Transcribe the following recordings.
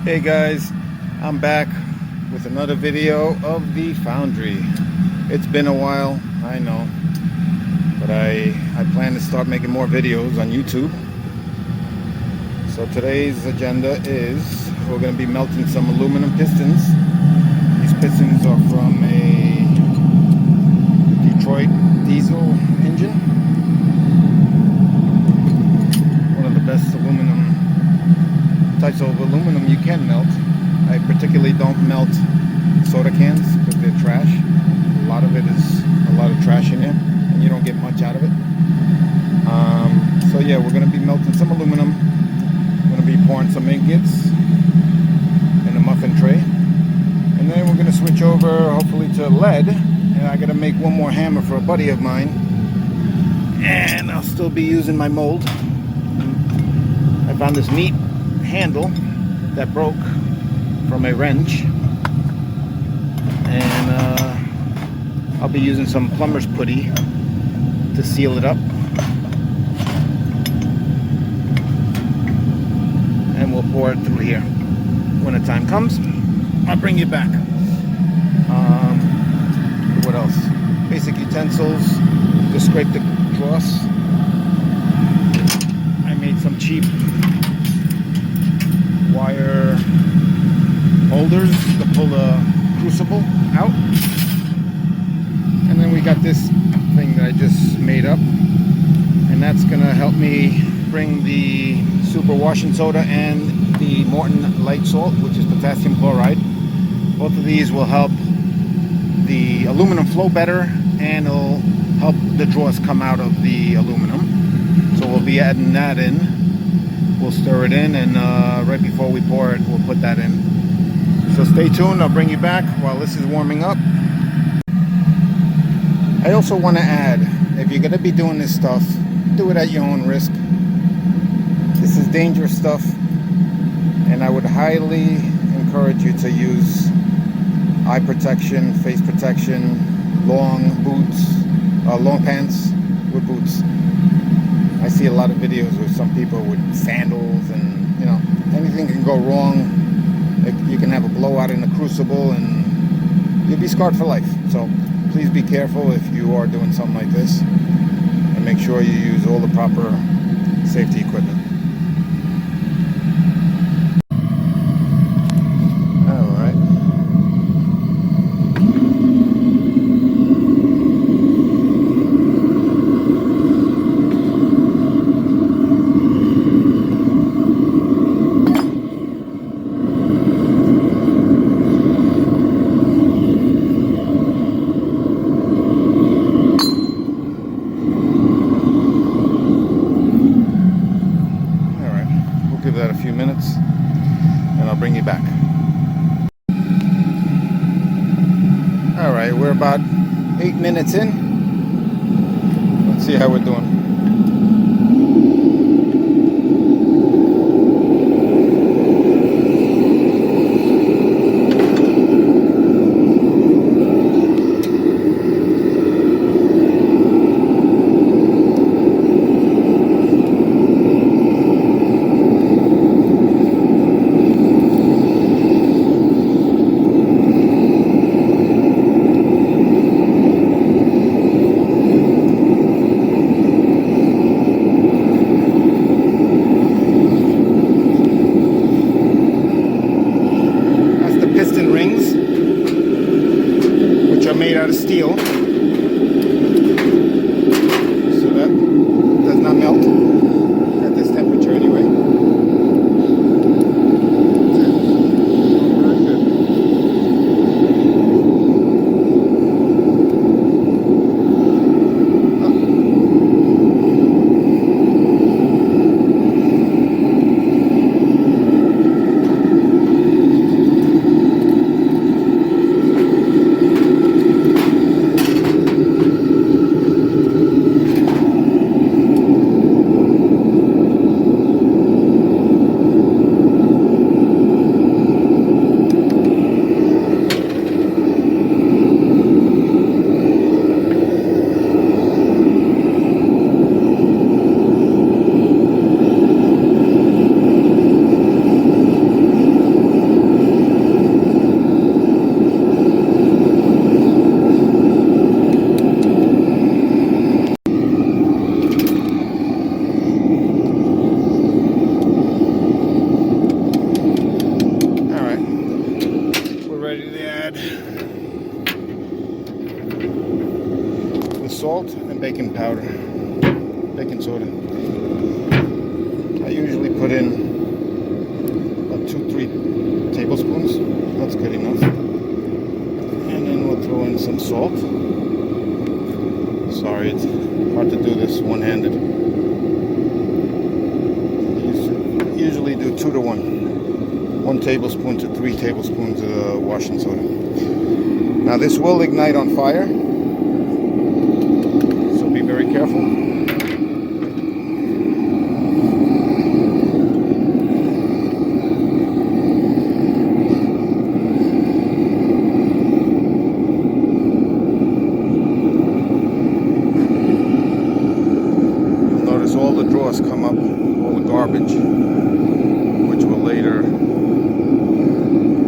Hey guys, I'm back with another video of the Foundry. It's been a while, I know, but I plan to start making more videos on YouTube. So today's agenda is we're going to be melting some aluminum pistons. These pistons are from a Detroit diesel engine. One of the best types of aluminum you can melt. I particularly don't melt soda cans because they're trash. A lot of it is a lot of trash in here and you don't get much out of it. So yeah, we're going to be melting some aluminum. I'm going to be pouring some ingots in a muffin tray, and then we're going to switch over hopefully to lead, and I got to make one more hammer for a buddy of mine, and I'll still be using my mold. I found this neat handle that broke from a wrench, and I'll be using some plumber's putty to seal it up, and we'll pour it through here. When the time comes, I'll bring you back. What else? Basic utensils to scrape the dross. I made some cheap wire holders to pull the crucible out, and then we got this thing that I just made up, and that's gonna help me bring the super washing soda and the Morton light salt, which is potassium chloride. Both of these will help the aluminum flow better, and it'll help the dross come out of the aluminum. So we'll be adding that in. We'll stir it in, and right before we pour it, we'll put that in. So stay tuned, I'll bring you back while this is warming up. I also want to add, if you're going to be doing this stuff, do it at your own risk. This is dangerous stuff, and I would highly encourage you to use eye protection, face protection, long boots, long pants with boots. I see a lot of videos with some people with sandals, and you know, anything can go wrong. You can have a blowout in the crucible and you'll be scarred for life. So please be careful if you are doing something like this, and make sure you use all the proper safety equipment. Give that a few minutes and I'll bring you back. Alright, we're about 8 minutes in. Let's see how we're doing. baking powder, baking soda. I usually put in about 2-3 tablespoons. That's good enough. And then we'll throw in some salt. Sorry, it's hard to do this one-handed. Usually do 2 to 1. 1 tablespoon to 3 tablespoons of washing soda. Now this will ignite on fire, so be very careful. You'll notice all the drawers come up, all the garbage, which will later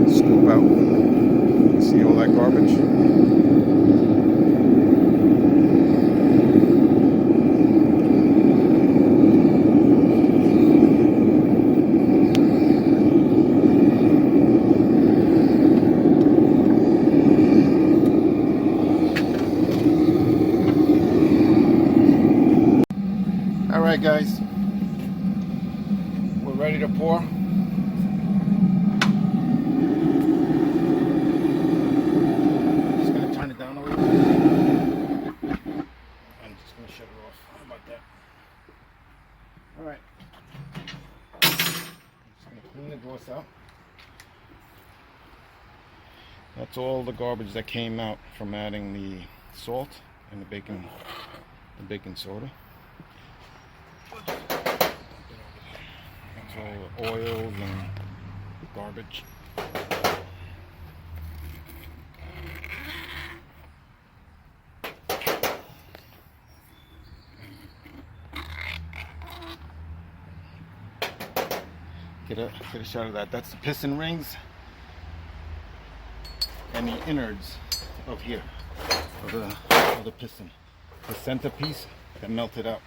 scoop out. See all that garbage? All right, guys, we're ready to pour. Alright, I'm just going to clean the drawers out. That's all the garbage that came out from adding the salt and the baking soda. That's all the oils and garbage. Get a shot of that. That's the piston rings and the innards of here, of the piston. The centerpiece that melted out.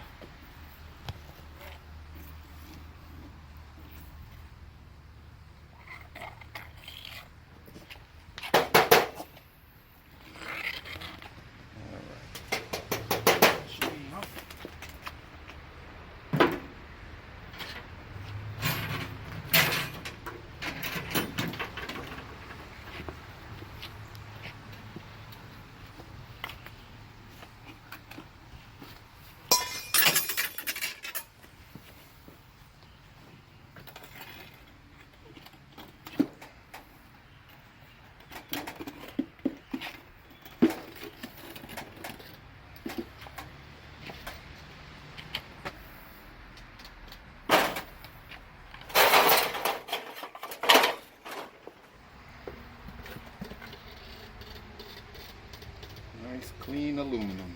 Nice clean aluminum.